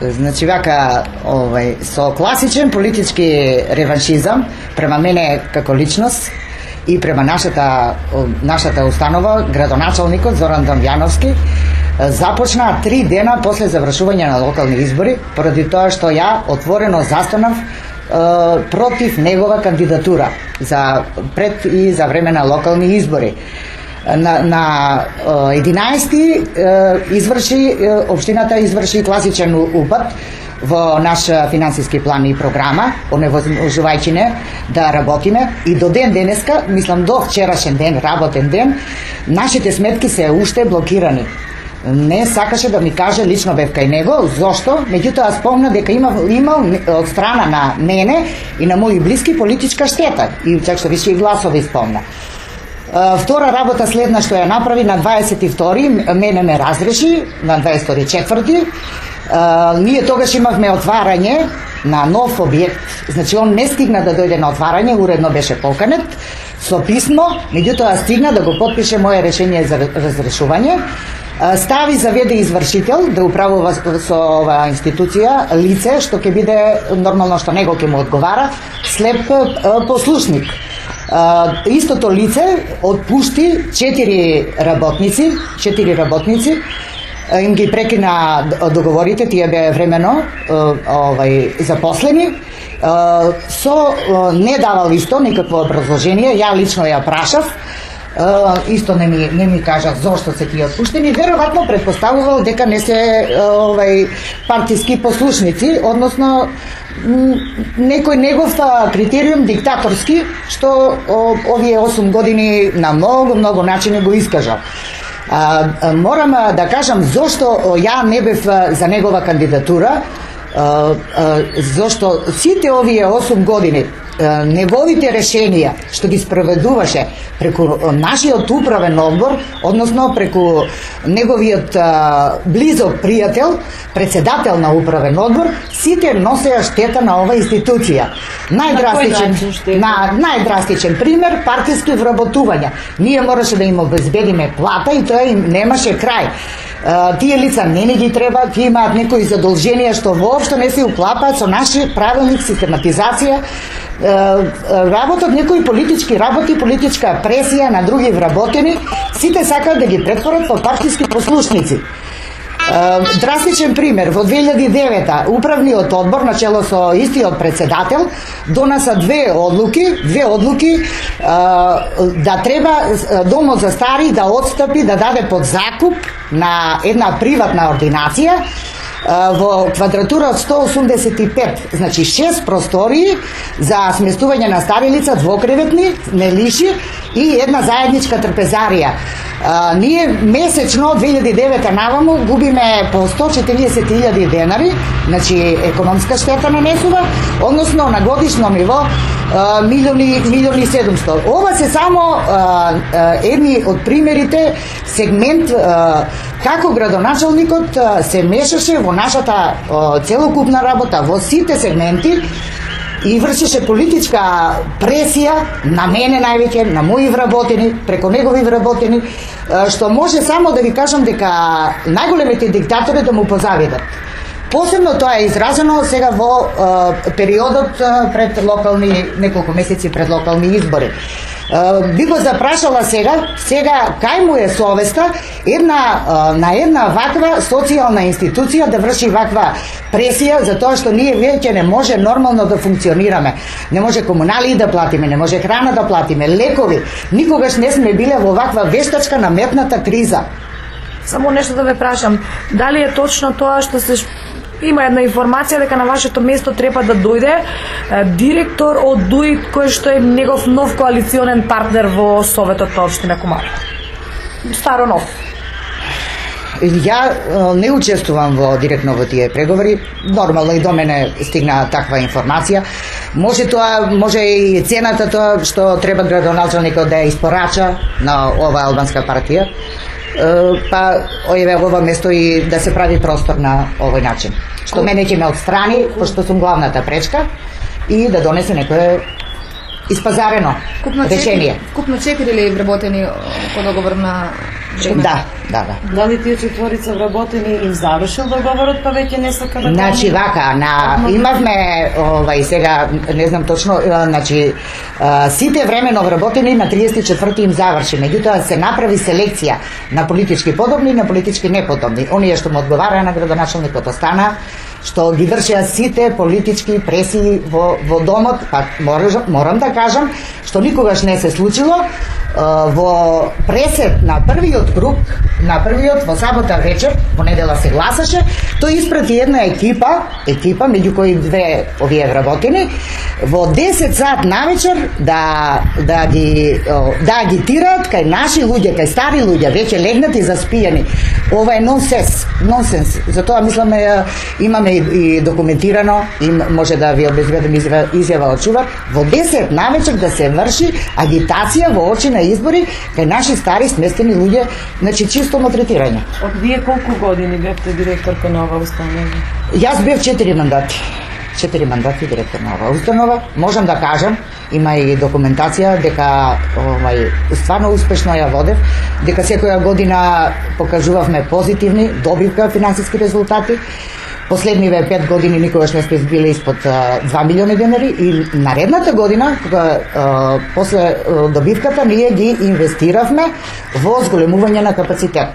Значи вака, со класичен политички реваншизам према мене како личност и према нашата установа, градоначалникот Зоран Дамјановски започна 3 дена после завршување на локални избори, поради тоа што ја отворено застанав против негова кандидатура за пред и за време на локални избори. На 11-ти општината изврши класичен упад во наш финансиски план и програма, оневозможувајќи не да работиме, и до ден денеска, мислам до вчерашен ден, работен ден, нашите сметки се уште блокирани. Не сакаше да ми каже, лично бев кај него, зошто, меѓутоа спомна дека имал од страна на мене и на мои блиски политичка штета, и чак што више и гласови спомна. Втора работа следна што ја направи на 22-ри, мене ме разреши, на 22-4-ти, ние тогаш имавме отварање на нов објект, значи он не стигна да дојде на отварање, уредно беше поканет, со писмо, меѓутоа стигна да го потпише моје решение за разрешување, стави заведе извршител да управува со оваа институција лице што ќе биде нормално што него ќе му одговара, слеп послушник. Истото лице отпушти 4 работници, им ги прекина договорите, тие беа времено запослени, со не давал исто никакво образложение, ја лично ја прашав, исто не ми кажа зошто се тие отпуштени, веројатно претпоставувал дека не се партиски послушници, односно некој негов критериум диктаторски, што овие 8 години на многу начини го искажал. Морам да кажам зошто ја не бев за негова кандидатура, зошто сите овие 8 години неговите решенија што ги спроведуваше преку нашиот управен одбор, односно преку неговиот близок пријател, председател на управен одбор, сите носеа штета на оваа институција. Најдрастичен пример, партиски вработувања. Ние мораше да им обезбедиме плата и тоа им немаше крај. Тие лица не ни ги треба, тие имаат некои задолженија што воопшто не се уклапаат со наши правилник, систематизација, работат некои политички работи, политичка пресија на други вработени, сите сакаат да ги претворат во партиски послушници. Драстичен пример, во 2009 управниот одбор на чело со истиот председател донеса две одлуки да треба домот за стари да отстапи, да даде под закуп на една приватна ординација во квадратура од 185, значи 6 простории за сместување на стари лица, двокреветни, не лиши, и една заедничка трпезарија. Ние месечно од 2009 наваму губиме по 140.000 денари, значи економска штета нанесува, односно на годишно ниво милиони 700. Ова се само едни од примерите, сегмент како градоначалникот се мешаше во нашата целокупна работа, во сите сегменти, и вршеше политичка пресија на мене највеќе, на мои вработени, преку негови вработени, што може само да ви кажам дека најголемите диктатори да му позавидат. Посебно тоа е изразено сега во периодот пред неколку месеци пред локални избори. Би го запрашала сега кај му е совеста на една ваква социјална институција да врши ваква пресија, за тоа што ние веќе не може нормално да функционираме. Не може комунали да платиме, не може храна да платиме, лекови. Никогаш не сме биле во ваква вештачка наметната криза. Само нешто да ве прашам, дали е точно тоа што се има една информација дека на вашето место треба да дојде директор од ДУИ, кој што е негов нов коалиционен партнер во Советот на општина Комарево? Старо нов. Ја не учествувам директно во тие преговори. Нормално и до мене стигна таква информација. Може и цената тоа што треба градоначалникот да ја испорача на ова албанска партија. Па ова место и да се прави простор на овој начин. Што мене ќе ме отстрани, пошто сум главната пречка, и да донесе некое испазарено решение. Купно 4 ли вработени по договор на Да. Дали тие четворица вработени им завршил договорот, па веќе не сака да Значи вака, имавме сега не знам точно, значи сите времено вработени на 34 им заврши, меѓутоа се направи селекција на политички подобни и на политички неподобни. Оние што му одговараа на градоначалникот остана, што ги вршеа сите политички пресии во домот, па морам да кажам што никогаш не се случило во пресет на првиот круг, во сабота вечер, во недела се гласаше, тој испрати една екипа меѓу кои две овие вработени, во 10 сат навечер да ги агитираат кај наши луѓе, кај стари луѓе, веќе легнати заспијани. Ова е нонсенс. Затоа мисламе имаме и документирано, и може да ви обезбедам изјава од чувар, во 10 навечер да се врши агитација во очи на избори кај наши стари сместени луѓе, значи чисто малтретирање. Од вие колку години бевте директорка на оваа установа? Јас бев 4 мандати. 4 мандати директор на оваа установа. Можам да кажам, има и документација дека стварно успешно ја водев, дека секоја година покажувавме позитивни, добивка финансиски резултати. Последниве 5 години никогаш не сме биле испод 2 милиони денари и наредната година, кога после добивката, ние ги инвестиравме во зголемување на капацитет.